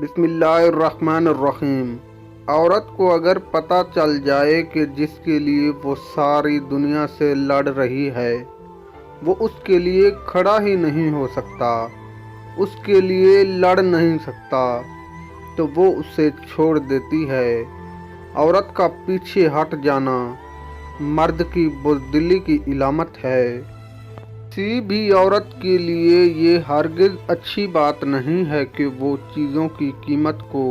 بسم اللہ الرحمن الرحیم۔ عورت کو اگر پتہ چل جائے کہ جس کے لیے وہ ساری دنیا سے لڑ رہی ہے وہ اس کے لیے کھڑا ہی نہیں ہو سکتا، اس کے لیے لڑ نہیں سکتا، تو وہ اسے چھوڑ دیتی ہے۔ عورت کا پیچھے ہٹ جانا مرد کی بزدلی کی علامت ہے۔ کسی بھی عورت کے لیے یہ ہرگز اچھی بات نہیں ہے کہ وہ چیزوں کی قیمت کو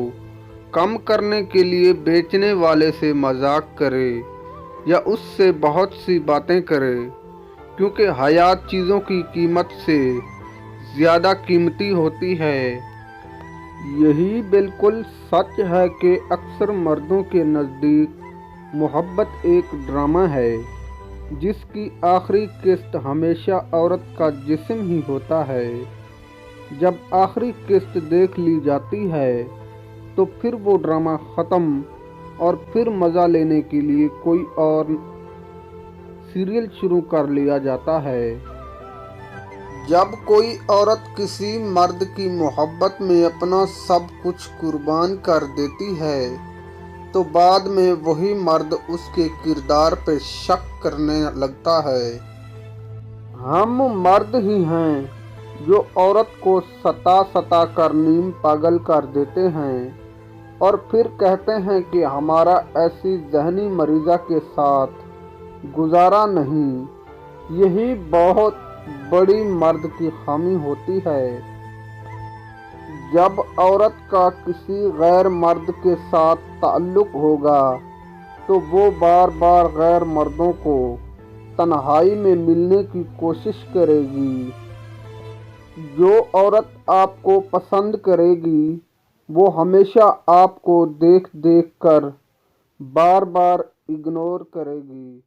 کم کرنے کے لیے بیچنے والے سے مذاق کرے یا اس سے بہت سی باتیں کرے، کیونکہ حیات چیزوں کی قیمت سے زیادہ قیمتی ہوتی ہے۔ یہی بالکل سچ ہے کہ اکثر مردوں کے نزدیک محبت ایک ڈرامہ ہے جس کی آخری قسط ہمیشہ عورت کا جسم ہی ہوتا ہے۔ جب آخری قسط دیکھ لی جاتی ہے تو پھر وہ ڈرامہ ختم اور پھر مزہ لینے کے لیے کوئی اور سیریل شروع کر لیا جاتا ہے۔ جب کوئی عورت کسی مرد کی محبت میں اپنا سب کچھ قربان کر دیتی ہے تو بعد میں وہی مرد اس کے کردار پہ شک کرنے لگتا ہے۔ ہم مرد ہی ہیں جو عورت کو ستا کر نیم پاگل کر دیتے ہیں اور پھر کہتے ہیں کہ ہمارا ایسی ذہنی مریضہ کے ساتھ گزارا نہیں۔ یہی بہت بڑی مرد کی خامی ہوتی ہے۔ جب عورت کا کسی غیر مرد کے ساتھ تعلق ہوگا تو وہ بار بار غیر مردوں کو تنہائی میں ملنے کی کوشش کرے گی۔ جو عورت آپ کو پسند کرے گی وہ ہمیشہ آپ کو دیکھ کر بار بار اگنور کرے گی۔